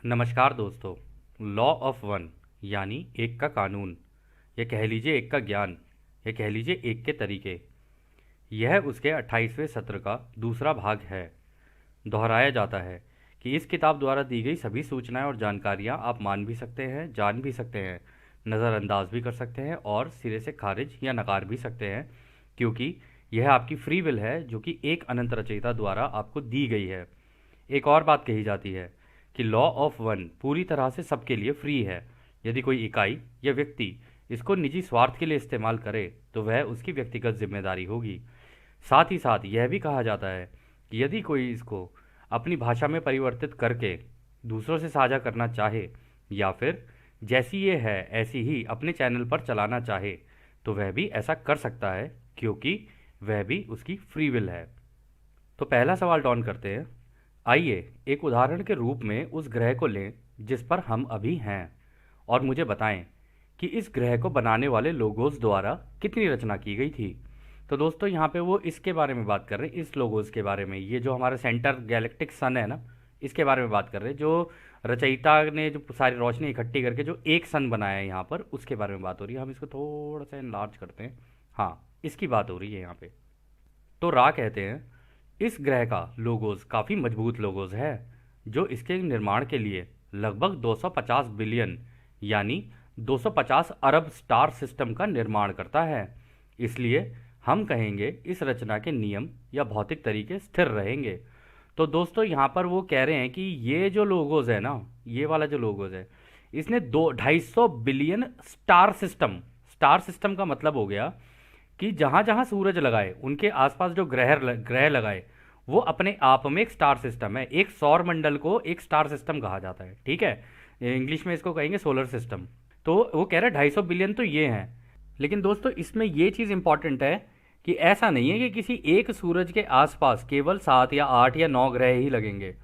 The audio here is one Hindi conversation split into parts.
नमस्कार दोस्तों। लॉ ऑफ वन यानी एक का कानून, या कह लीजिए एक का ज्ञान, या कह लीजिए एक के तरीके, यह उसके 28वें सत्र का दूसरा भाग है। दोहराया जाता है कि इस किताब द्वारा दी गई सभी सूचनाएं और जानकारियां आप मान भी सकते हैं, जान भी सकते हैं, नज़रअंदाज भी कर सकते हैं और सिरे से खारिज या नकार भी सकते हैं, क्योंकि यह आपकी फ्री विल है जो कि एक अनंत रचयिता द्वारा आपको दी गई है। एक और बात कही जाती है कि लॉ ऑफ वन पूरी तरह से सबके लिए फ्री है। यदि कोई इकाई या व्यक्ति इसको निजी स्वार्थ के लिए इस्तेमाल करे तो वह उसकी व्यक्तिगत जिम्मेदारी होगी। साथ ही साथ यह भी कहा जाता है कि यदि कोई इसको अपनी भाषा में परिवर्तित करके दूसरों से साझा करना चाहे, या फिर जैसी ये है ऐसी ही अपने चैनल पर चलाना चाहे, तो वह भी ऐसा कर सकता है, क्योंकि वह भी उसकी फ्री विल है। तो पहला सवाल डॉन करते हैं। आइए एक उदाहरण के रूप में उस ग्रह को लें जिस पर हम अभी हैं, और मुझे बताएं कि इस ग्रह को बनाने वाले लोगोस द्वारा कितनी रचना की गई थी। तो दोस्तों यहाँ पे वो इसके बारे में बात कर रहे हैं, इस लोगोस के बारे में। ये जो हमारा सेंटर गैलेक्टिक सन है ना, इसके बारे में बात कर रहे हैं। जो रचयिता ने जो सारी रोशनी इकट्ठी करके जो एक सन बनाया है यहाँ पर, उसके बारे में बात हो रही है। हम इसको थोड़ा सा इनलार्ज करते हैं। हाँ, इसकी बात हो रही है यहाँ पे। तो रा कहते हैं इस ग्रह का लोगोस काफ़ी मजबूत लोगोस है, जो इसके निर्माण के लिए लगभग 250 बिलियन यानी 250 अरब स्टार सिस्टम का निर्माण करता है। इसलिए हम कहेंगे इस रचना के नियम या भौतिक तरीके स्थिर रहेंगे। तो दोस्तों यहाँ पर वो कह रहे हैं कि ये जो लोगोस है ना, ये वाला जो लोगोस है, इसने 250 बिलियन स्टार सिस्टम का मतलब हो गया कि जहां जहां सूरज लगाए उनके आसपास जो ग्रह लगाए, वो अपने आप में एक स्टार सिस्टम है। एक सौर मंडल को एक स्टार सिस्टम कहा जाता है, ठीक है। इंग्लिश में इसको कहेंगे सोलर सिस्टम। तो वो कह रहा है 250 बिलियन तो ये हैं। लेकिन दोस्तों इसमें ये चीज़ इंपॉर्टेंट है कि ऐसा नहीं है कि किसी एक सूरज के आसपास केवल 7 या 8 या 9 ग्रह ही लगेंगे।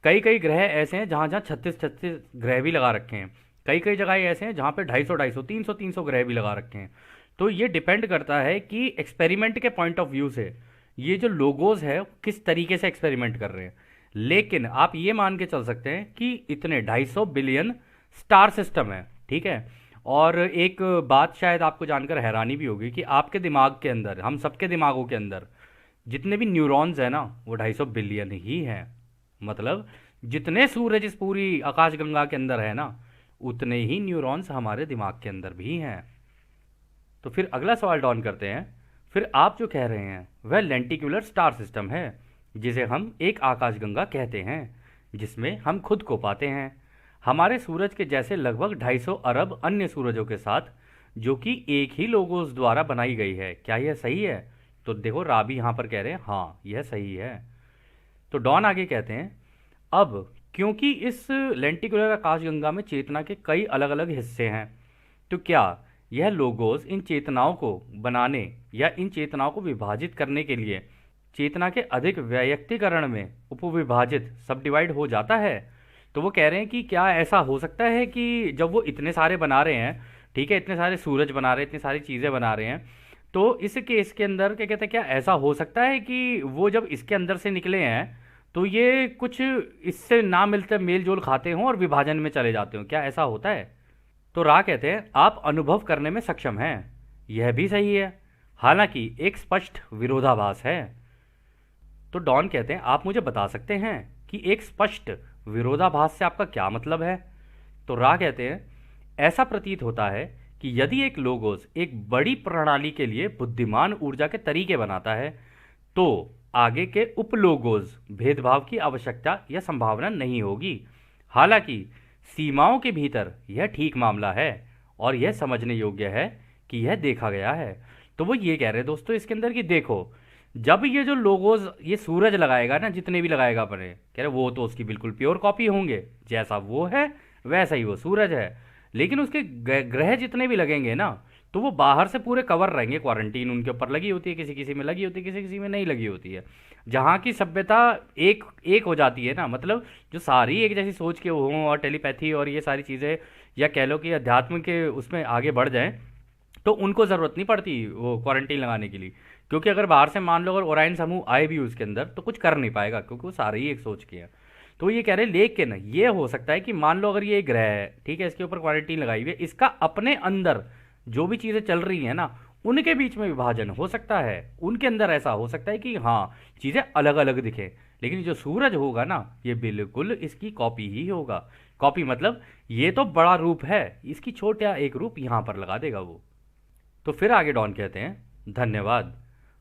कई कई ग्रह ऐसे हैं जहाँ जहाँ 36 ग्रह भी लगा रखे हैं। कई कई जगह ऐसे हैं जहाँ पे 250 ग्रह भी लगा रखे हैं। तो ये डिपेंड करता है कि एक्सपेरिमेंट के पॉइंट ऑफ व्यू से ये जो लोगोस है किस तरीके से एक्सपेरिमेंट कर रहे हैं। लेकिन आप ये मान के चल सकते हैं कि इतने 250 बिलियन स्टार सिस्टम है, ठीक है। और एक बात शायद आपको जानकर हैरानी भी होगी कि आपके दिमाग के अंदर, हम सबके दिमागों के अंदर जितने भी न्यूरॉन्स हैं ना, वो 250 बिलियन ही हैं। मतलब जितने सूरज इस पूरी आकाशगंगा के अंदर है ना, उतने ही न्यूरॉन्स हमारे दिमाग के अंदर भी हैं। तो फिर अगला सवाल डॉन करते हैं। फिर आप जो कह रहे हैं वह लेंटिक्युलर स्टार सिस्टम है, जिसे हम एक आकाशगंगा कहते हैं, जिसमें हम खुद को पाते हैं हमारे सूरज के जैसे लगभग 250 अरब अन्य सूरजों के साथ, जो कि एक ही लोगोस द्वारा बनाई गई है। क्या यह सही है? तो देखो राबी यहाँ पर कह रहे हैं हाँ यह सही है। तो डॉन आगे कहते हैं अब क्योंकि इस लेंटिकुलर आकाशगंगा में चेतना के कई अलग अलग हिस्से हैं, तो क्या यह लोगोस इन चेतनाओं को बनाने या इन चेतनाओं को विभाजित करने के लिए चेतना के अधिक व्यक्तिकरण में उपविभाजित सब डिवाइड हो जाता है? तो वो कह रहे हैं कि क्या ऐसा हो सकता है कि जब वो इतने सारे बना रहे हैं, ठीक है, इतने सारे सूरज बना रहे हैं, इतनी सारी चीज़ें बना रहे हैं, तो इस केस के अंदर क्या कहते हैं, क्या ऐसा हो सकता है कि वो जब इसके अंदर से निकले हैं तो ये कुछ इससे ना मिलते मेल जोल खाते हों और विभाजन में चले जाते हों? क्या ऐसा होता है? तो रा कहते हैं आप अनुभव करने में सक्षम हैं, यह भी सही है, हालांकि एक स्पष्ट विरोधाभास है। तो डॉन कहते हैं आप मुझे बता सकते हैं कि एक स्पष्ट विरोधाभास से आपका क्या मतलब है? तो रा कहते हैं ऐसा प्रतीत होता है कि यदि एक लोगोस एक बड़ी प्रणाली के लिए बुद्धिमान ऊर्जा के तरीके बनाता है, तो आगे के उपलोगोस भेदभाव की आवश्यकता या संभावना नहीं होगी। हालांकि सीमाओं के भीतर यह ठीक मामला है और यह समझने योग्य है कि यह देखा गया है। तो वो ये कह रहे हैं दोस्तों इसके अंदर कि देखो, जब ये जो लोगोस ये सूरज लगाएगा ना, जितने भी लगाएगा अपने, कह रहे वो तो उसकी बिल्कुल प्योर कॉपी होंगे, जैसा वो है वैसा ही वो सूरज है। लेकिन उसके ग्रह जितने भी लगेंगे ना, तो वो बाहर से पूरे कवर रहेंगे, क्वारंटीन उनके ऊपर लगी होती है, किसी किसी में लगी होती है, किसी किसी में नहीं लगी होती है। जहाँ की सभ्यता एक एक हो जाती है ना, मतलब जो सारी एक जैसी सोच के हों और टेलीपैथी और ये सारी चीज़ें, या कह लो कि अध्यात्म के उसमें आगे बढ़ जाएं, तो उनको ज़रूरत नहीं पड़ती वो क्वारंटीन लगाने के लिए। क्योंकि अगर बाहर से मान लो अगर ओराइन समूह आए भी उसके अंदर तो कुछ कर नहीं पाएगा, क्योंकि वो सारे ही एक सोच के हैं। तो ये कह रहे लेकिन ये हो सकता है कि मान लो अगर ये ग्रह है, ठीक है, इसके ऊपर क्वारंटीन लगाई हुई है, इसका अपने अंदर जो भी चीज़ें चल रही हैं ना, उनके बीच में विभाजन हो सकता है, उनके अंदर ऐसा हो सकता है कि हाँ चीज़ें अलग अलग दिखें। लेकिन जो सूरज होगा ना, ये बिल्कुल इसकी कॉपी ही होगा। कॉपी मतलब ये तो बड़ा रूप है, इसकी छोटा एक रूप यहाँ पर लगा देगा वो। तो फिर आगे डॉन कहते हैं, धन्यवाद।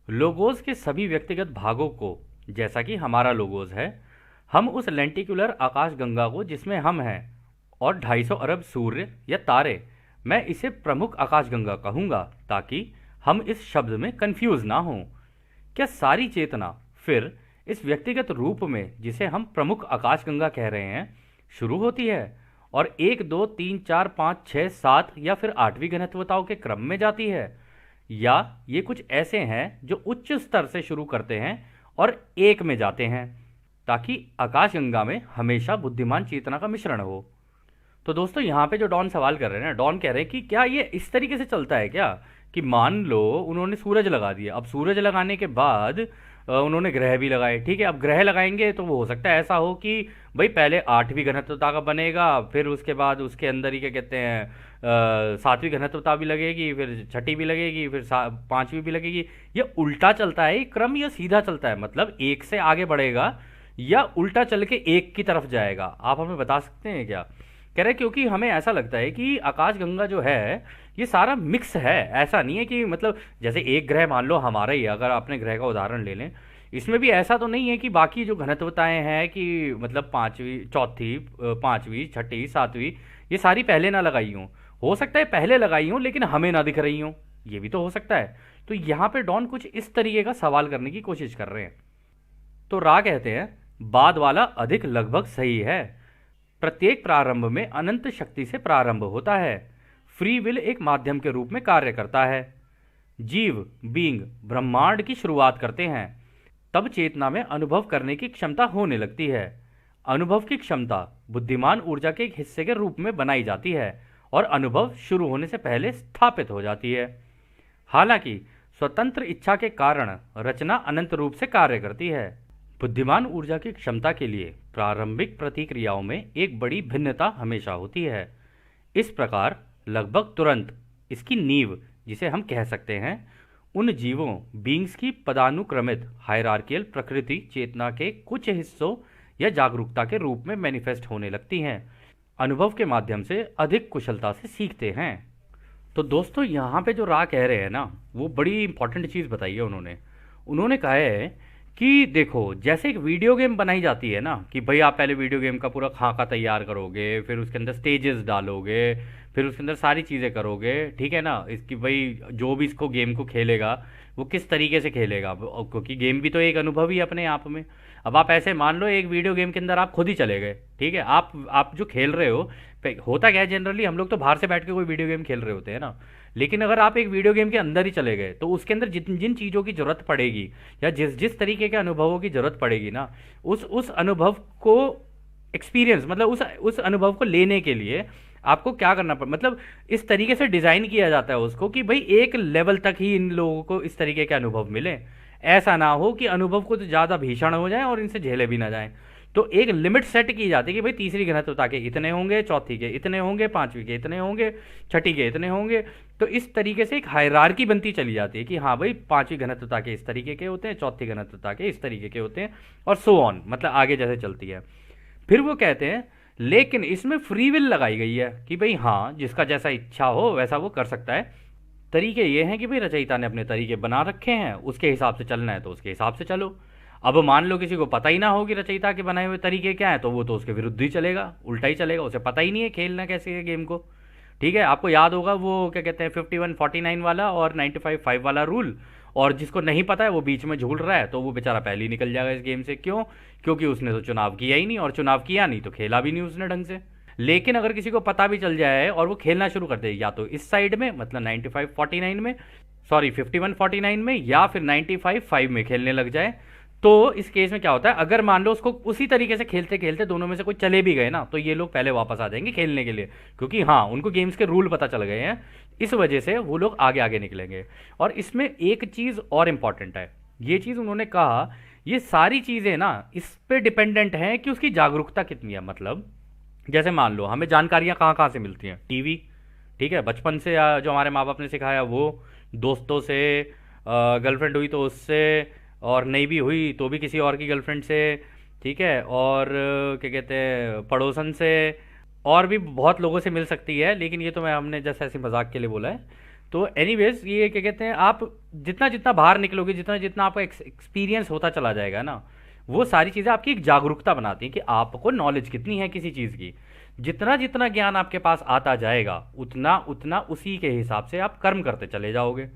लोगोस के सभी व्यक्तिगत भागों को, जैसा कि हमारा लोगोस है, हम उस लेंटिकुलर आकाशगंगा को जिसमें हम हैं और 250 अरब सूर्य या तारे, मैं इसे प्रमुख आकाशगंगा कहूँगा ताकि हम इस शब्द में कंफ्यूज ना हों। क्या सारी चेतना फिर इस व्यक्तिगत रूप में, जिसे हम प्रमुख आकाशगंगा कह रहे हैं, शुरू होती है और 1 2 3 4 5 6 7 या फिर 8वीं घनत्वताओं के क्रम में जाती है, या ये कुछ ऐसे हैं जो उच्च स्तर से शुरू करते हैं और 1 में जाते हैं, ताकि आकाशगंगा में हमेशा बुद्धिमान चेतना का मिश्रण हो। तो दोस्तों यहाँ पे जो डॉन सवाल कर रहे हैं ना, डॉन कह रहे हैं कि क्या ये इस तरीके से चलता है क्या, कि मान लो उन्होंने सूरज लगा दिया, अब सूरज लगाने के बाद उन्होंने ग्रह भी लगाए, ठीक है, अब ग्रह लगाएंगे तो वो हो सकता है ऐसा हो कि भाई पहले 8वीं घनत्वता का बनेगा, फिर उसके बाद उसके अंदर ही क्या कहते हैं 7वीं घनत्वता भी लगेगी, फिर 6ठी भी लगेगी, फिर 5वीं भी लगेगी। ये उल्टा चलता है ये क्रम, या सीधा चलता है, मतलब 1 से आगे बढ़ेगा या उल्टा चल के 1 की तरफ जाएगा, आप हमें बता सकते हैं क्या? कह रहे क्योंकि हमें ऐसा लगता है कि आकाशगंगा जो है ये सारा मिक्स है, ऐसा नहीं है कि मतलब जैसे एक ग्रह मान लो हमारा ही है, अगर आपने ग्रह का उदाहरण ले लें, इसमें भी ऐसा तो नहीं है कि बाकी जो घनत्वताएं हैं कि मतलब 5वीं 4थी 5वीं 6ठी 7वीं ये सारी पहले ना लगाई हों, हो सकता है पहले लगाई हों लेकिन हमें ना दिख रही हों, ये भी तो हो सकता है। तो यहाँ पे डॉन कुछ इस तरीके का सवाल करने की कोशिश कर रहे हैं। तो रा कहते हैं, बाद वाला अधिक लगभग सही है। प्रत्येक प्रारंभ में अनंत शक्ति से प्रारंभ होता है। फ्री विल एक माध्यम के रूप में कार्य करता है। जीव बीइंग ब्रह्मांड की शुरुआत करते हैं, तब चेतना में अनुभव करने की क्षमता होने लगती है। अनुभव की क्षमता बुद्धिमान ऊर्जा के एक हिस्से के रूप में बनाई जाती है और अनुभव शुरू होने से पहले स्थापित हो जाती है। हालांकि स्वतंत्र इच्छा के कारण रचना अनंत रूप से कार्य करती है। बुद्धिमान ऊर्जा की क्षमता के लिए प्रारंभिक प्रतिक्रियाओं में एक बड़ी भिन्नता हमेशा होती है। इस प्रकार लगभग तुरंत इसकी नींव, जिसे हम कह सकते हैं, उन जीवों बीइंग्स की पदानुक्रमित हायरार्कियल प्रकृति चेतना के कुछ हिस्सों या जागरूकता के रूप में मैनिफेस्ट होने लगती हैं। अनुभव के माध्यम से अधिक कुशलता से सीखते हैं। तो दोस्तों यहाँ पे जो रा कह रहे हैं ना, वो बड़ी इंपॉर्टेंट चीज़ बताई है उन्होंने कहा है कि देखो जैसे एक वीडियो गेम बनाई जाती है ना, कि भाई आप पहले वीडियो गेम का पूरा खाका तैयार करोगे, फिर उसके अंदर स्टेजेस डालोगे, फिर उसके अंदर सारी चीज़ें करोगे, ठीक है ना, इसकी भाई जो भी इसको गेम को खेलेगा वो किस तरीके से खेलेगा, क्योंकि गेम भी तो एक अनुभव ही अपने आप में। अब आप ऐसे मान लो एक वीडियो गेम के अंदर आप खुद ही चले गए, ठीक है, आप जो खेल रहे हो, होता क्या है जनरली हम लोग तो बाहर से बैठ के कोई वीडियो गेम खेल रहे होते हैं ना, लेकिन अगर आप एक वीडियो गेम के अंदर ही चले गए तो उसके अंदर जिन जिन चीज़ों की जरूरत पड़ेगी या जिस जिस तरीके के अनुभवों की जरूरत पड़ेगी ना, उस अनुभव को एक्सपीरियंस मतलब उस अनुभव को लेने के लिए आपको क्या करना पड़, मतलब इस तरीके से डिज़ाइन किया जाता है उसको कि भाई एक लेवल तक ही इन लोगों को इस तरीके के अनुभव मिले, ऐसा ना हो कि अनुभव कुछ ज़्यादा भीषण हो जाए और इनसे झेले भी ना जाएं। तो एक लिमिट सेट की जाती है कि भाई तीसरी घनत्वता के इतने होंगे, चौथी के इतने होंगे, 5वीं के इतने होंगे, 6ठी के इतने होंगे। तो इस तरीके से एक हायरार्की बनती चली जाती है कि हाँ भाई 5वीं घनत्वता के इस तरीके के होते हैं, चौथी घनत्वता के इस तरीके के होते हैं, और सो ऑन, मतलब आगे जैसे चलती है। फिर वो कहते हैं लेकिन इसमें फ्री विल लगाई गई है कि भाई हाँ जिसका जैसा इच्छा हो वैसा वो कर सकता है। तरीके ये हैं कि भाई रचयिता ने अपने तरीके बना रखे हैं, उसके हिसाब से चलना है तो उसके हिसाब से चलो। अब मान लो किसी को पता ही ना हो कि रचयिता के बनाए हुए तरीके क्या है, तो वो तो उसके विरुद्ध ही चलेगा, उल्टा ही चलेगा, उसे पता ही नहीं है खेलना कैसे है गेम को, ठीक है। आपको याद होगा वो क्या कहते हैं 51-49 वाला और 95-5 वाला रूल, और जिसको नहीं पता है वो बीच में झूल रहा है तो वो बेचारा पहले ही निकल जाएगा इस गेम से। क्यों? क्योंकि उसने तो चुनाव किया ही नहीं, और चुनाव किया नहीं तो खेला भी नहीं उसने ढंग से। लेकिन अगर किसी को पता भी चल जाए और वो खेलना शुरू कर दे, या तो इस साइड में मतलब 95-49 में, सॉरी 51-49 में, या फिर 95-5 में खेलने लग जाए, तो इस केस में क्या होता है, अगर मान लो उसको उसी तरीके से खेलते खेलते दोनों में से कोई चले भी गए ना, तो ये लोग पहले वापस आ जाएंगे खेलने के लिए, क्योंकि हाँ उनको गेम्स के रूल पता चल गए हैं, इस वजह से वो लोग आगे आगे निकलेंगे। और इसमें एक चीज़ और इम्पॉर्टेंट है, ये चीज़ उन्होंने कहा ये सारी चीज़ें ना इस पे डिपेंडेंट हैं कि उसकी जागरूकता कितनी है। मतलब जैसे मान लो हमें जानकारियाँ कहाँ कहाँ से मिलती हैं, टीवी, ठीक है, बचपन से जो हमारे माँ बाप ने सिखाया वो, दोस्तों से, गर्लफ्रेंड हुई तो उससे, और नहीं भी हुई तो भी किसी और की गर्लफ्रेंड से, ठीक है, और क्या कहते हैं, पड़ोसन से, और भी बहुत लोगों से मिल सकती है, लेकिन ये तो मैं हमने जैसे ऐसे मजाक के लिए बोला है। तो एनीवेज ये क्या कहते हैं, आप जितना जितना बाहर निकलोगे, जितना जितना आपका एक्सपीरियंस होता चला जाएगा ना, वो सारी चीज़ें आपकी एक जागरूकता बनाती हैं कि आपको नॉलेज कितनी है किसी चीज़ की। जितना जितना ज्ञान आपके पास आता जाएगा उतना उतना उसी के हिसाब से आप कर्म करते चले जाओगे।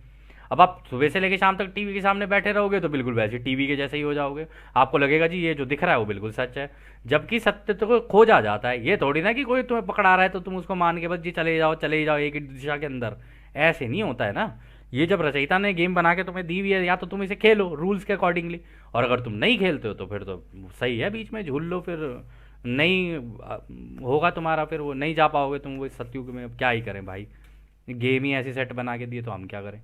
अब आप सुबह से लेकर शाम तक टीवी के सामने बैठे रहोगे तो बिल्कुल वैसे टीवी के जैसे ही हो जाओगे। आपको लगेगा जी ये जो दिख रहा है वो बिल्कुल सच है, जबकि सत्य तो खोजा जाता है। ये थोड़ी ना कि कोई तुम्हें पकड़ा रहा है तो तुम उसको मान के बस जी चले जाओ एक ही दिशा के अंदर, ऐसे नहीं होता है ना। ये जब रचयिता ने गेम बना के तुम्हें दी हुई है, या तो तुम इसे खेलो रूल्स के अकॉर्डिंगली, और अगर तुम नहीं खेलते हो तो फिर तो सही है, बीच में झूल लो, फिर नहीं होगा तुम्हारा, फिर वो नहीं जा पाओगे तुम वो सत्युग में। अब क्या ही करें भाई, गेम ही ऐसी सेट बना के दिए तो हम क्या करें।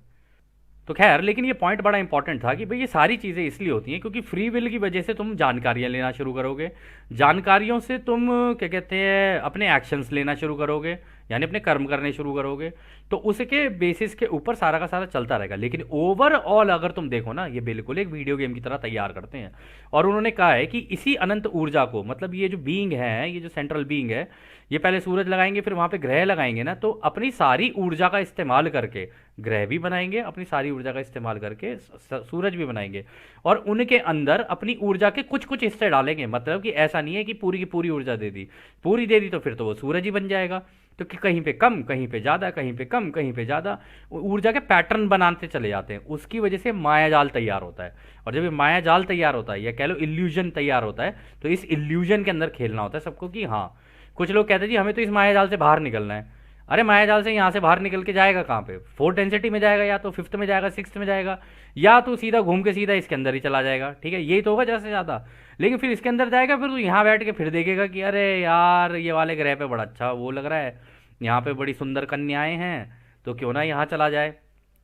तो खैर, लेकिन ये पॉइंट बड़ा इंपॉर्टेंट था कि भाई ये सारी चीज़ें इसलिए होती हैं क्योंकि फ्री विल की वजह से तुम जानकारियाँ लेना शुरू करोगे, जानकारियों से तुम क्या कहते हैं अपने एक्शंस लेना शुरू करोगे, यानी अपने कर्म करने शुरू करोगे। तो उसके बेसिस के ऊपर सारा का सारा चलता रहेगा। लेकिन ओवरऑल अगर तुम देखो ना, ये बिल्कुल एक वीडियो गेम की तरह तैयार करते हैं। और उन्होंने कहा है कि इसी अनंत ऊर्जा को, मतलब ये जो बीइंग है, ये जो सेंट्रल बीइंग है, ये पहले सूरज लगाएंगे, फिर वहां पे ग्रह लगाएंगे ना, तो अपनी सारी ऊर्जा का इस्तेमाल करके ग्रह भी बनाएंगे, अपनी सारी ऊर्जा का इस्तेमाल करके सूरज भी बनाएंगे, और उनके अंदर अपनी ऊर्जा के कुछ कुछ हिस्से डालेंगे। मतलब कि ऐसा नहीं है कि पूरी की पूरी ऊर्जा दे दी, पूरी दे दी तो फिर तो वो सूरज ही बन जाएगा। तो कि कहीं पे कम, कहीं पे ज़्यादा, कहीं पे कम, कहीं पे ज़्यादा, ऊर्जा के पैटर्न बनाते चले जाते हैं। उसकी वजह से माया जाल तैयार होता है। और जब ये माया जाल तैयार होता है, या कह लो इल्यूजन तैयार होता है, तो इस इल्यूजन के अंदर खेलना होता है सबको कि हाँ, कुछ लोग कहते हैं जी हमें तो इस माया जाल से बाहर निकलना है। अरे माया जाल से यहाँ से बाहर निकल के जाएगा कहाँ पे? फोर्थ डेंसिटी में जाएगा, या तो फिफ्थ में जाएगा, सिक्स्थ में जाएगा, या तो सीधा घूम के सीधा इसके अंदर ही चला जाएगा। ठीक है, यही तो होगा ज़्यादा से ज़्यादा। लेकिन फिर इसके अंदर जाएगा, फिर तो यहाँ बैठ के फिर देखेगा कि अरे यार ये वाले ग्रह पे बड़ा अच्छा वो लग रहा है, यहाँ पे बड़ी सुंदर कन्याएं हैं, तो क्यों ना यहाँ चला जाए।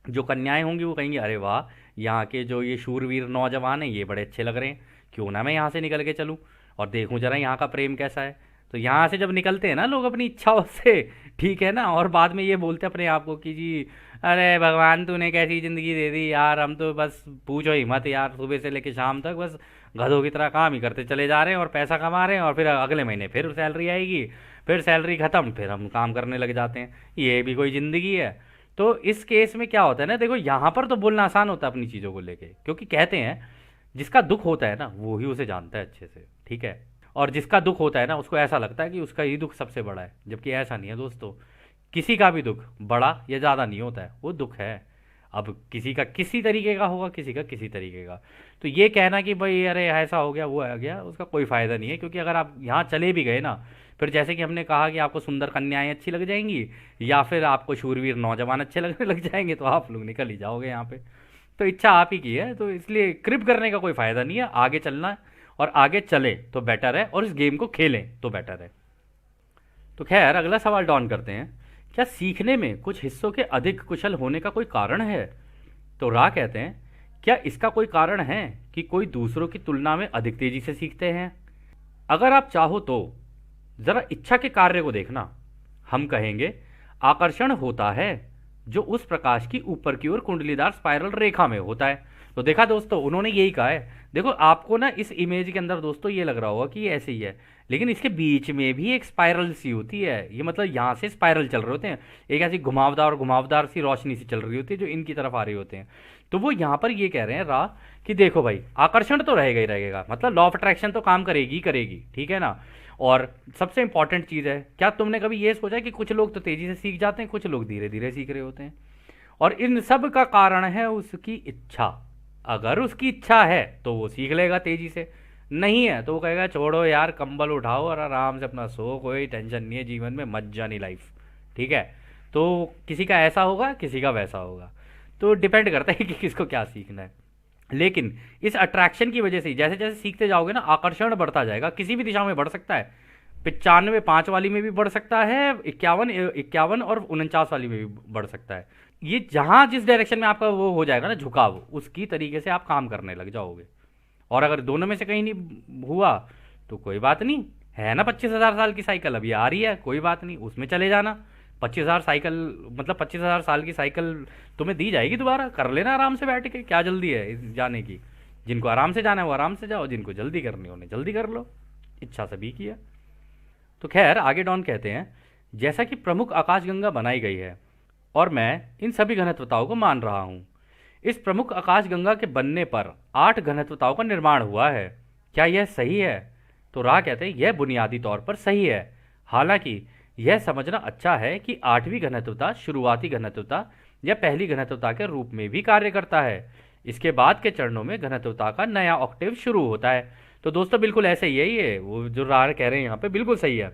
जो कन्याएं होंगी वो कहेंगी अरे वाह, यहाँ के जो ये शूरवीर नौजवान हैं ये बड़े अच्छे लग रहे हैं, क्यों ना मैं यहाँ से निकल के चलूँ और देखूँ जरा यहाँ का प्रेम कैसा है। तो यहाँ से जब निकलते हैं ना लोग अपनी इच्छाओं से, ठीक है ना, और बाद में ये बोलते हैं अपने आप को कि जी अरे भगवान तूने कैसी ज़िंदगी दे दी यार, हम तो बस पूछो ही मत यार, सुबह से लेकर शाम तक बस गधों की तरह काम ही करते चले जा रहे हैं और पैसा कमा रहे हैं, और फिर अगले महीने फिर सैलरी आएगी, फिर सैलरी ख़त्म, फिर हम काम करने लग जाते हैं। ये भी कोई ज़िंदगी है? तो इस केस में क्या होता है ना, देखो यहाँ पर तो बोलना आसान होता है अपनी चीज़ों को लेके, क्योंकि कहते हैं जिसका दुख होता है ना वो ही उसे जानता है अच्छे से, ठीक है, और जिसका दुख होता है ना उसको ऐसा लगता है कि उसका ही दुख सबसे बड़ा है, जबकि ऐसा नहीं है दोस्तों। किसी का भी दुख बड़ा या ज़्यादा नहीं होता है, वो दुख है। अब किसी का किसी तरीके का होगा, किसी का किसी तरीके का। तो ये कहना कि भाई अरे ऐसा हो गया वो आ गया, उसका कोई फ़ायदा नहीं है, क्योंकि अगर आप यहाँ चले भी गए ना, फिर जैसे कि हमने कहा कि आपको सुंदर कन्याएं अच्छी लग जाएंगी, या फिर आपको शूरवीर नौजवान अच्छे लगने लग जाएंगे, तो आप लोग निकल ही जाओगे यहाँ पे। तो इच्छा आप ही की है, तो इसलिए क्रिप करने का कोई फ़ायदा नहीं है, आगे चलना है, और आगे चले तो बेटर है, और इस गेम को खेलें तो बेटर है। तो खैर, अगला सवाल डॉन करते हैं, क्या सीखने में कुछ हिस्सों के अधिक कुशल होने का कोई कारण है? तो रा कहते हैं, क्या इसका कोई कारण है कि कोई दूसरों की तुलना में अधिक तेजी से सीखते हैं? अगर आप चाहो तो जरा इच्छा के कार्य को देखना। हम कहेंगे आकर्षण होता है जो उस प्रकाश की ऊपर की ओर कुंडलीदार स्पाइरल रेखा में होता है। तो देखा दोस्तों, उन्होंने यही कहा है। देखो आपको ना इस इमेज के अंदर दोस्तों ये लग रहा होगा कि ये ऐसे ही है, लेकिन इसके बीच में भी एक स्पाइरल सी होती है। ये मतलब यहाँ से स्पाइरल चल रहे होते हैं, एक ऐसी घुमावदार सी रोशनी सी चल रही होती है जो इनकी तरफ आ रही होते हैं। तो वो यहाँ पर ये कह रहे हैं रा कि देखो भाई, आकर्षण तो रहेगा ही रहेगा, मतलब लॉ ऑफ अट्रैक्शन तो काम करेगी ही करेगी, ठीक है ना। और सबसे इंपॉर्टेंट चीज़ है, क्या तुमने कभी ये सोचा कि कुछ लोग तो तेजी से सीख जाते हैं, कुछ लोग धीरे धीरे सीख रहे होते हैं, और इन सब का कारण है उसकी इच्छा। अगर उसकी इच्छा है तो वो सीख लेगा तेजी से, नहीं है तो वो कहेगा छोड़ो यार, कंबल उठाओ और आराम से अपना सो, कोई टेंशन नहीं है जीवन में, मजा नहीं लाइफ, ठीक है। तो किसी का ऐसा होगा, किसी का वैसा होगा, तो डिपेंड करता है कि किसको क्या सीखना है। लेकिन इस अट्रैक्शन की वजह से जैसे जैसे सीखते जाओगे ना, आकर्षण बढ़ता जाएगा, किसी भी दिशा में बढ़ सकता है। 95 5 वाली में भी बढ़ सकता है, 51 और 49 वाली में भी बढ़ सकता है। ये जहाँ जिस डायरेक्शन में आपका वो हो जाएगा ना झुकाव, उसकी तरीके से आप काम करने लग जाओगे। और अगर दोनों में से कहीं नहीं हुआ तो कोई बात नहीं, है ना 25,000 साल की साइकिल अभी आ रही है, कोई बात नहीं, उसमें चले जाना। 25,000 साइकिल मतलब 25,000 साल की साइकिल तुम्हें दी जाएगी दोबारा, कर लेना आराम से बैठ के, क्या जल्दी है इस जाने की। जिनको आराम से जाना है वो आराम से जाओ, जिनको जल्दी करनी है उन्हें जल्दी कर लो, इच्छा सभी की है। तो खैर आगे डॉन कहते हैं, जैसा कि प्रमुख आकाशगंगा बनाई गई है और मैं इन सभी घनत्वताओं को मान रहा हूँ, इस प्रमुख आकाशगंगा के बनने पर 8 घनत्वताओं का निर्माण हुआ है। क्या यह सही है? तो रा कहते हैं यह बुनियादी तौर पर सही है। हालांकि यह समझना अच्छा है कि 8वीं घनत्वता शुरुआती घनत्वता या पहली घनत्वता के रूप में भी कार्य करता है। इसके बाद के चरणों में घनत्वता का नया ऑक्टेव शुरू होता है। तो दोस्तों बिल्कुल ऐसे ही है, ये वो जो रा कह रहे हैं यहाँ पे बिल्कुल सही है।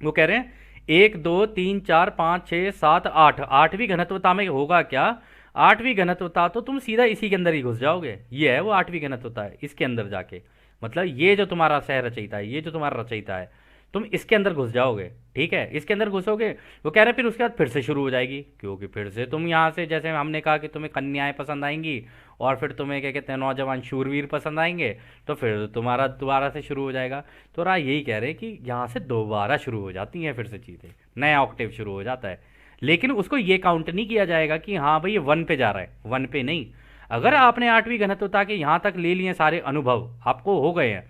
वो कह रहे हैं 1 2 3 4 5 6 7 8, 8वीं घनत्वता में होगा क्या? 8वीं घनत्वता तो तुम सीधा इसी के अंदर ही घुस जाओगे, ये है वो 8वीं घनत्वता है, इसके अंदर जाके मतलब ये जो तुम्हारा सह रचयिता है, ये जो तुम्हारा रचयिता है, तुम इसके अंदर घुस जाओगे, ठीक है, इसके अंदर घुसोगे। वो कह रहे हैं फिर उसके बाद फिर से शुरू हो जाएगी, क्योंकि फिर से तुम यहाँ से, जैसे हमने कहा कि तुम्हें कन्याएं पसंद आएंगी और फिर तुम्हें क्या कहते हैं नौजवान शूरवीर पसंद आएंगे, तो फिर तुम्हारा दोबारा से शुरू हो जाएगा। तो राय यही कह रहे हैं कि यहाँ से दोबारा शुरू हो जाती हैं फिर से चीज़ें, नया ऑक्टेव शुरू हो जाता है। लेकिन उसको ये काउंट नहीं किया जाएगा कि हाँ भाई ये 1 पे जा रहा है, 1 पे नहीं। अगर आपने 8वीं घनत्वता के यहाँ तक ले लिए सारे अनुभव आपको हो गए हैं,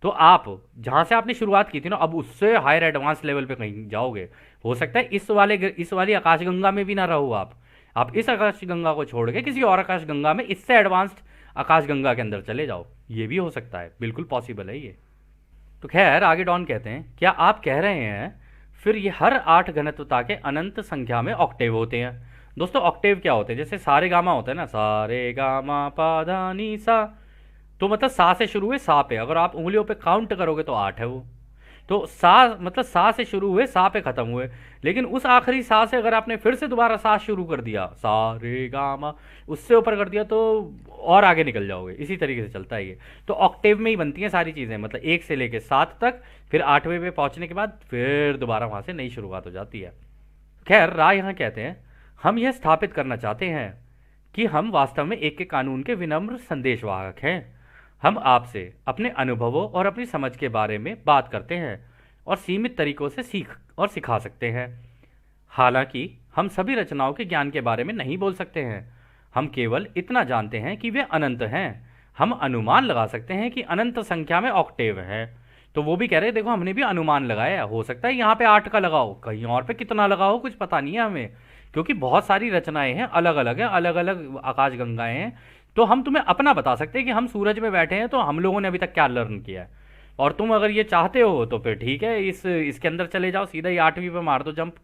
तो आप जहाँ से आपने शुरुआत की थी ना, अब उससे हायर एडवांस लेवल पे कहीं जाओगे। हो सकता है इस वाली आकाशगंगा में भी ना रहो आप इस आकाशगंगा को छोड़ के किसी और आकाशगंगा में इससे एडवांस्ड आकाशगंगा के अंदर चले जाओ, ये भी हो सकता है, बिल्कुल पॉसिबल है ये। तो खैर आगे डॉन कहते हैं, क्या आप कह रहे हैं फिर ये हर 8 घनत्वता के अनंत संख्या में ऑक्टेव होते हैं? दोस्तों ऑक्टेव क्या होते हैं? जैसे सारे गामा होता है ना, सारे गामा पा धा नी सा, तो मतलब सा से शुरू हुए सा पे, अगर आप उंगलियों पे काउंट करोगे तो 8 है वो। तो सा मतलब सा से शुरू हुए सा पे खत्म हुए, लेकिन उस आखिरी सा से अगर आपने फिर से दोबारा सा शुरू कर दिया, सा रे गा मा, उससे ऊपर कर दिया तो और आगे निकल जाओगे। इसी तरीके से चलता है ये। तो ऑक्टेव में ही बनती हैं सारी चीज़ें, मतलब 1 से लेके 7 तक, फिर 8वें पे पहुंचने के बाद फिर दोबारा वहां से नई शुरुआत हो जाती है। खैर राय यहाँ कहते हैं, हम यह स्थापित करना चाहते हैं कि हम वास्तव में एक के कानून के विनम्र संदेशवाहक हैं। हम आपसे अपने अनुभवों और अपनी समझ के बारे में बात करते हैं और सीमित तरीकों से सीख और सिखा सकते हैं। हालांकि हम सभी रचनाओं के ज्ञान के बारे में नहीं बोल सकते हैं। हम केवल इतना जानते हैं कि वे अनंत हैं। हम अनुमान लगा सकते हैं कि अनंत संख्या में ऑक्टेव है। तो वो भी कह रहे हैं देखो हमने भी अनुमान लगाया, हो सकता है यहाँ पे 8 का लगाओ, कहीं और पे कितना लगाओ कुछ पता नहीं है हमें, क्योंकि बहुत सारी रचनाएं हैं, अलग अलग हैं, अलग अलग आकाशगंगाएं हैं। तो हम तुम्हें अपना बता सकते हैं कि हम सूरज में बैठे हैं तो हम लोगों ने अभी तक क्या लर्न किया है, और तुम अगर ये चाहते हो तो फिर ठीक है, इसके अंदर चले जाओ, सीधा ही 8वीं पे मार दो जंप।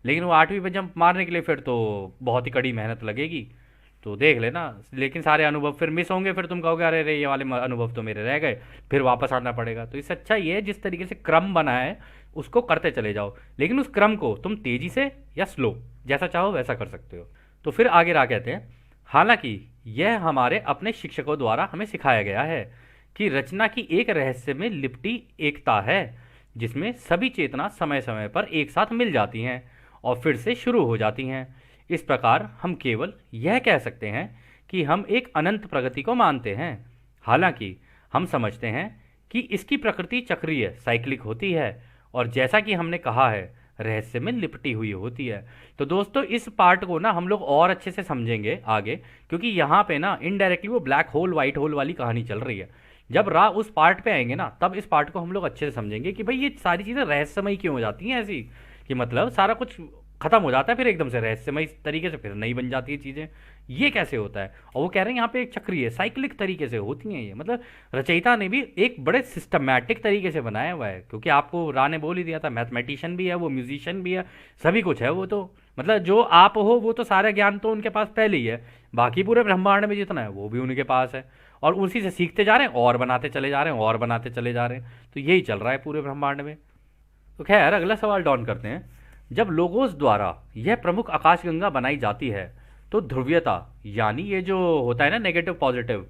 लेकिन वो 8वीं पे जंप मारने के लिए फिर तो बहुत ही कड़ी मेहनत लगेगी, तो देख लेना। लेकिन सारे अनुभव फिर मिस होंगे, फिर तुम कहोगे अरे रे ये वाले अनुभव तो मेरे रह गए, फिर वापस आना पड़ेगा। तो इससे अच्छा ये है जिस तरीके से क्रम बना है उसको करते चले जाओ, लेकिन उस क्रम को तुम तेजी से या स्लो जैसा चाहो वैसा कर सकते हो। तो फिर आगे रा कहते हैं, हालांकि यह हमारे अपने शिक्षकों द्वारा हमें सिखाया गया है कि रचना की एक रहस्य में लिपटी एकता है, जिसमें सभी चेतना समय समय पर एक साथ मिल जाती हैं और फिर से शुरू हो जाती हैं। इस प्रकार हम केवल यह कह सकते हैं कि हम एक अनंत प्रगति को मानते हैं। हालांकि हम समझते हैं कि इसकी प्रकृति चक्रीय साइक्लिक होती है और जैसा कि हमने कहा है रहस्य में लिपटी हुई होती है। तो दोस्तों इस पार्ट को ना हम लोग और अच्छे से समझेंगे आगे, क्योंकि यहाँ पे ना इनडायरेक्टली वो ब्लैक होल व्हाइट होल वाली कहानी चल रही है। जब रा उस पार्ट पे आएंगे ना तब इस पार्ट को हम लोग अच्छे से समझेंगे कि भाई ये सारी चीज़ें रहस्यमयी क्यों हो जाती हैं ऐसी, कि मतलब सारा कुछ खत्म हो जाता है फिर एकदम से रहस्यमय तरीके से फिर नई बन जाती है चीज़ें, ये कैसे होता है। और वो कह रहे हैं यहाँ पे एक चक्रीय साइक्लिक तरीके से होती हैं ये, मतलब रचयिता ने भी एक बड़े सिस्टमैटिक तरीके से बनाया हुआ है, क्योंकि आपको रा ने बोल ही दिया था मैथमेटिशियन भी है वो, म्यूजिशियन भी है, सभी कुछ है वो। तो मतलब जो आप हो वो तो सारा ज्ञान तो उनके पास पहले ही है, बाकी पूरे ब्रह्मांड में जितना है वो भी उनके पास है, और उसी से सीखते जा रहे हैं और बनाते चले जा रहे हैं और बनाते चले जा रहे हैं। तो यही चल रहा है पूरे ब्रह्मांड में। तो खैर अगला सवाल डॉन करते हैं, जब लोगोस द्वारा यह प्रमुख आकाशगंगा बनाई जाती है तो ध्रुवीयता यानी ये जो होता है ना नेगेटिव पॉजिटिव,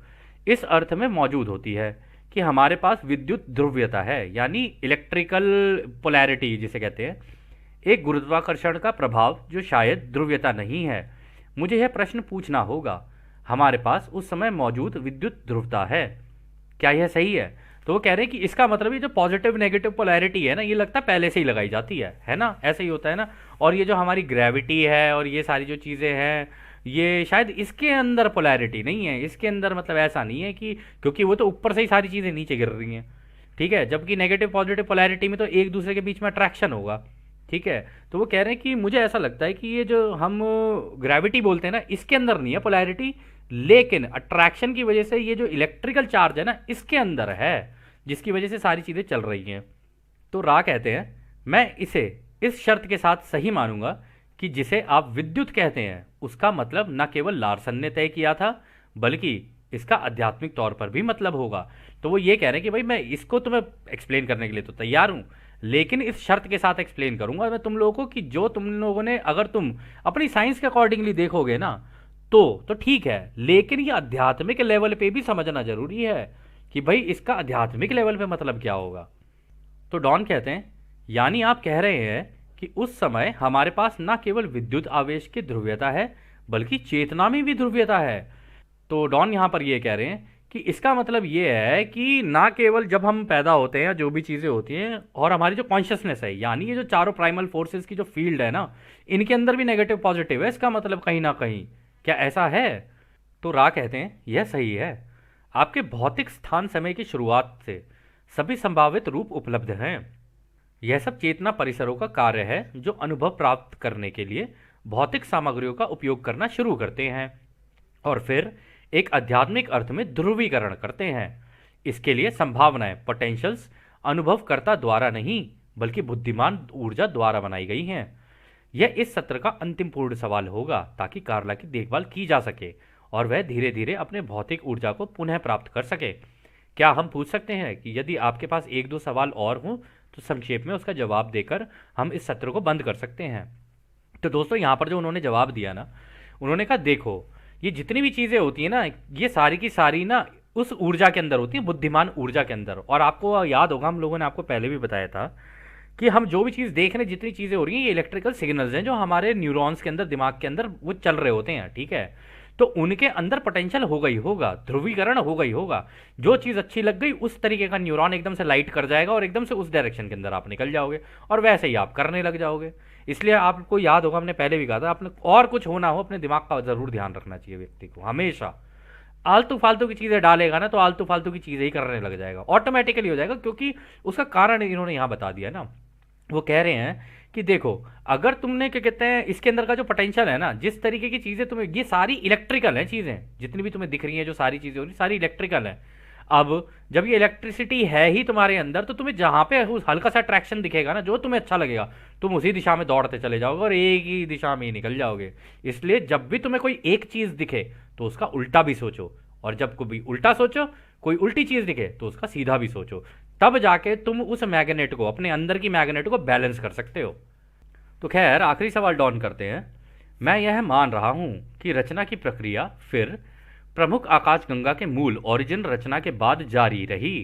इस अर्थ में मौजूद होती है कि हमारे पास विद्युत ध्रुवीयता है, यानी इलेक्ट्रिकल पोलैरिटी जिसे कहते हैं, एक गुरुत्वाकर्षण का प्रभाव जो शायद ध्रुवीयता नहीं है। मुझे यह प्रश्न पूछना होगा, हमारे पास उस समय मौजूद विद्युत ध्रुवता है? क्या यह सही है? तो वो कह रहे हैं कि इसका मतलब ये जो पॉजिटिव नेगेटिव पोलैरिटी है ना, ये लगता है पहले से ही लगाई जाती है ना, ऐसे ही होता है ना। और ये जो हमारी ग्रेविटी है और ये सारी जो चीज़ें हैं, ये शायद इसके अंदर पोलैरिटी नहीं है, इसके अंदर मतलब ऐसा नहीं है कि, क्योंकि वो तो ऊपर से ही सारी चीज़ें नीचे गिर रही हैं, ठीक है, जबकि नेगेटिव पॉजिटिव पोलैरिटी में तो एक दूसरे के बीच में अट्रैक्शन होगा, ठीक है। तो वो कह रहे हैं कि मुझे ऐसा लगता है कि ये जो हम ग्रेविटी बोलते हैं ना, इसके अंदर नहीं है पोलैरिटी, लेकिन अट्रैक्शन की वजह से ये जो इलेक्ट्रिकल चार्ज है ना, इसके अंदर है, जिसकी वजह से सारी चीज़ें चल रही हैं। तो रा कहते हैं, मैं इसे इस शर्त के साथ सही मानूंगा कि जिसे आप विद्युत कहते हैं उसका मतलब न केवल लार्सन ने तय किया था, बल्कि इसका आध्यात्मिक तौर पर भी मतलब होगा। तो वो ये कह रहे हैं कि भाई मैं इसको तुम्हें एक्सप्लेन करने के लिए तो तैयार हूं, लेकिन इस शर्त के साथ एक्सप्लेन करूंगा मैं तुम लोगों को कि जो तुम लोगों ने, अगर तुम अपनी साइंस के अकॉर्डिंगली देखोगे ना, तो ठीक है, लेकिन ये आध्यात्मिक लेवल पे भी समझना जरूरी है कि भाई इसका आध्यात्मिक लेवल पे मतलब क्या होगा। तो डॉन कहते हैं, यानी आप कह रहे हैं कि उस समय हमारे पास ना केवल विद्युत आवेश की ध्रुवीयता है, बल्कि चेतना में भी ध्रुवीयता है। तो डॉन यहां पर ये कह रहे हैं कि इसका मतलब ये है कि ना केवल जब हम पैदा होते हैं या जो भी चीज़ें होती हैं, और हमारी जो कॉन्शियसनेस है, यानी ये जो चारों प्राइमल फोर्सेस की जो फील्ड है ना, इनके अंदर भी नेगेटिव पॉजिटिव है, इसका मतलब कहीं ना कहीं, क्या ऐसा है? तो रा कहते हैं, यह सही है। आपके भौतिक स्थान समय की शुरुआत से सभी संभावित रूप उपलब्ध हैं। यह सब चेतना परिसरों का कार्य है जो अनुभव प्राप्त करने के लिए भौतिक सामग्रियों का उपयोग करना शुरू करते हैं और फिर एक आध्यात्मिक अर्थ में ध्रुवीकरण करते हैं। इसके लिए संभावनाएं, पोटेंशियल्स, अनुभवकर्ता द्वारा नहीं बल्कि बुद्धिमान ऊर्जा द्वारा बनाई गई हैं। यह इस सत्र का अंतिम पूर्ण सवाल होगा ताकि कार्ला की देखभाल की जा सके और वह धीरे धीरे अपने भौतिक ऊर्जा को पुनः प्राप्त कर सके। क्या हम पूछ सकते हैं कि यदि आपके पास एक दो सवाल और हों तो संक्षेप में उसका जवाब देकर हम इस सत्र को बंद कर सकते हैं। तो दोस्तों, यहाँ पर जो उन्होंने जवाब दिया ना, उन्होंने कहा देखो, ये जितनी भी चीज़ें होती हैं ना, ये सारी की सारी ना उस ऊर्जा के अंदर होती है, बुद्धिमान ऊर्जा के अंदर। और आपको याद होगा, हम लोगों ने आपको पहले भी बताया था कि हम जो भी चीज़ देख रहे हैं, जितनी चीज़ें हो रही हैं, ये इलेक्ट्रिकल सिग्नल्स हैं जो हमारे न्यूरॉन्स के अंदर, दिमाग के अंदर वो चल रहे होते हैं, ठीक है। तो उनके अंदर पोटेंशियल होगा ही होगा, ध्रुवीकरण होगा ही होगा। जो चीज़ अच्छी लग गई उस तरीके का न्यूरॉन एकदम से लाइट कर जाएगा और एकदम से उस डायरेक्शन के अंदर आप निकल जाओगे और वैसे ही आप करने लग जाओगे। इसलिए आपको याद होगा, हमने पहले भी कहा था, आपने और कुछ होना हो अपने दिमाग का ज़रूर ध्यान रखना चाहिए व्यक्ति को हमेशा। आलतू फालतू की चीज़ें डालेगा ना तो आलतू फालतू की चीज़ें ही करने लग जाएगा, ऑटोमेटिकली हो जाएगा, क्योंकि उसका कारण इन्होंने यहाँ बता दिया ना। वो कह रहे हैं कि देखो, अगर तुमने क्या कहते हैं, इसके अंदर का जो पोटेंशियल है ना, जिस तरीके की चीज़ें तुम्हें, ये सारी इलेक्ट्रिकल हैं चीज़ें, जितनी भी तुम्हें दिख रही हैं, जो सारी चीज़ें हो रही सारी इलेक्ट्रिकल हैं। अब जब ये इलेक्ट्रिसिटी है ही तुम्हारे अंदर, तो तुम्हें जहाँ पे हल्का सा अट्रैक्शन दिखेगा ना, जो तुम्हें अच्छा लगेगा, तुम उसी दिशा में दौड़ते चले जाओगे और एक ही दिशा में ही निकल जाओगे। इसलिए जब भी तुम्हें कोई एक चीज़ दिखे तो उसका उल्टा भी सोचो, और जब कोई उल्टा सोचो, कोई उल्टी चीज़ दिखे तो उसका सीधा भी सोचो, तब जाके तुम उस मैग्नेट को, अपने अंदर की मैग्नेट को बैलेंस कर सकते हो। तो खैर, आखिरी सवाल डॉन करते हैं, मैं यह मान रहा हूं कि रचना की प्रक्रिया फिर प्रमुख आकाशगंगा के मूल ओरिजिन रचना के बाद जारी रही,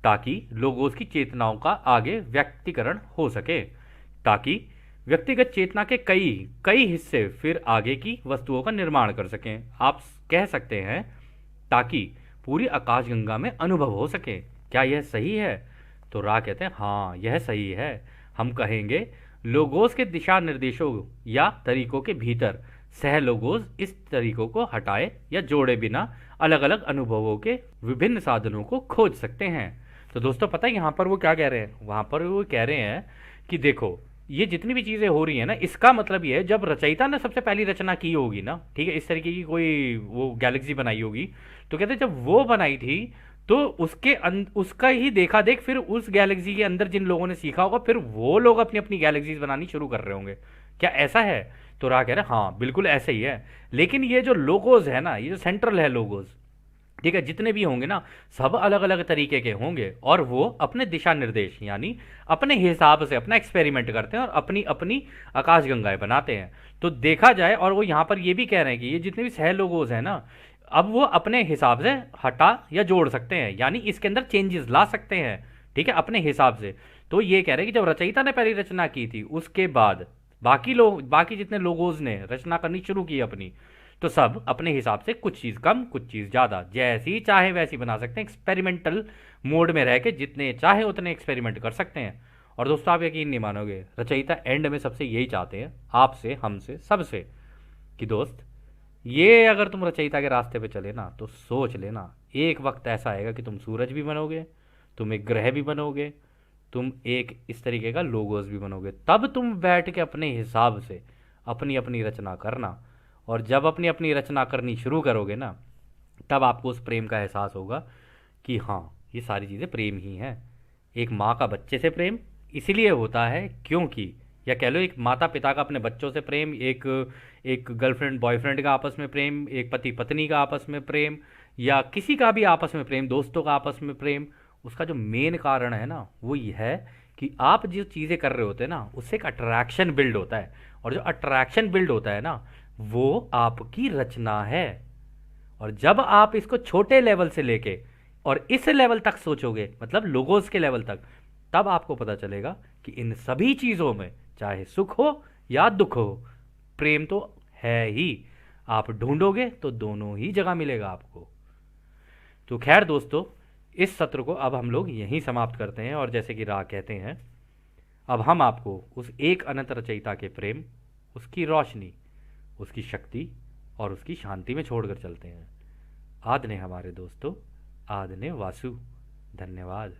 ताकि लोगों की चेतनाओं का आगे व्यक्तिकरण हो सके, ताकि व्यक्तिगत चेतना के कई कई हिस्से फिर आगे की वस्तुओं का निर्माण कर सकें। आप कह सकते हैं ताकि पूरी आकाशगंगा में अनुभव हो सके। क्या यह सही है? तो रा कहते हैं, हाँ यह सही है। हम कहेंगे लोगोस के दिशा निर्देशों या तरीकों के भीतर सह लोगोस इस तरीकों को हटाए या जोड़े बिना अलग अलग अनुभवों के विभिन्न साधनों को खोज सकते हैं। तो दोस्तों, पता है यहाँ पर वो क्या कह रहे हैं? वहाँ पर वो कह रहे हैं कि देखो, ये जितनी भी चीज़ें हो रही हैं ना, इसका मतलब ये है, जब रचयिता ने सबसे पहली रचना की होगी ना, ठीक है, इस तरीके की कोई वो गैलेक्सी बनाई होगी, तो कहते हैं जब वो बनाई थी तो उसका ही देखा देख फिर उस गैलेक्सी के अंदर जिन लोगों ने सीखा होगा, फिर वो लोग अपनी अपनी गैलेक्सीज बनानी शुरू कर रहे होंगे। क्या ऐसा है? तो रा कह रहे हैं, हाँ बिल्कुल ऐसे ही है। लेकिन ये जो लोगोज है ना, ये जो सेंट्रल है लोगोज, ठीक है, जितने भी होंगे ना, सब अलग अलग तरीके के होंगे और वो अपने दिशा निर्देश यानी अपने हिसाब से अपना एक्सपेरिमेंट करते हैं और अपनी अपनी आकाशगंगाएं बनाते हैं। तो देखा जाए, और वो यहाँ पर ये भी कह रहे हैं कि ये जितने भी सह लोगोज हैं ना, अब वो अपने हिसाब से हटा या जोड़ सकते हैं, यानी इसके अंदर चेंजेस ला सकते हैं, ठीक है, अपने हिसाब से। तो ये कह रहे हैं कि जब रचयिता ने पहली रचना की थी, उसके बाद बाकी जितने लोगों ने रचना करनी शुरू की अपनी, तो सब अपने हिसाब से कुछ चीज़ कम कुछ चीज़ ज़्यादा जैसी चाहे वैसी बना सकते हैं, एक्सपेरिमेंटल मोड में रह के जितने चाहे उतने एक्सपेरिमेंट कर सकते हैं। और दोस्तों आप यकीन नहीं मानोगे, रचयिता एंड में सबसे यही चाहते हैं, आपसे, हमसे, सबसे, कि दोस्त ये अगर तुम रचयिता के रास्ते पे चले ना तो सोच लेना एक वक्त ऐसा आएगा कि तुम सूरज भी बनोगे, तुम एक ग्रह भी बनोगे, तुम एक इस तरीके का लोगोस भी बनोगे। तब तुम बैठ के अपने हिसाब से अपनी अपनी रचना करना, और जब अपनी अपनी रचना करनी शुरू करोगे ना तब आपको उस प्रेम का एहसास होगा कि हाँ ये सारी चीज़ें प्रेम ही हैं। एक माँ का बच्चे से प्रेम इसलिए होता है क्योंकि, या कह लो एक माता पिता का अपने बच्चों से प्रेम, एक एक गर्लफ्रेंड बॉयफ्रेंड का आपस में प्रेम, एक पति पत्नी का आपस में प्रेम, या किसी का भी आपस में प्रेम, दोस्तों का आपस में प्रेम, उसका जो मेन कारण है ना वो ये है कि आप जो चीज़ें कर रहे होते हैं ना उससे एक अट्रैक्शन बिल्ड होता है, और जो अट्रैक्शन बिल्ड होता है ना वो आपकी रचना है। और जब आप इसको छोटे लेवल से लेके और इस लेवल तक सोचोगे, मतलब लोगोस के लेवल तक, तब आपको पता चलेगा कि इन सभी चीज़ों में चाहे सुख हो या दुख हो प्रेम तो है ही। आप ढूंढोगे तो दोनों ही जगह मिलेगा आपको। तो खैर दोस्तों, इस सत्र को अब हम लोग यहीं समाप्त करते हैं, और जैसे कि राह कहते हैं, अब हम आपको उस एक अनंत रचयिता के प्रेम, उसकी रोशनी, उसकी शक्ति और उसकी शांति में छोड़कर चलते हैं। आदने हमारे दोस्तों, आदने वासु। धन्यवाद।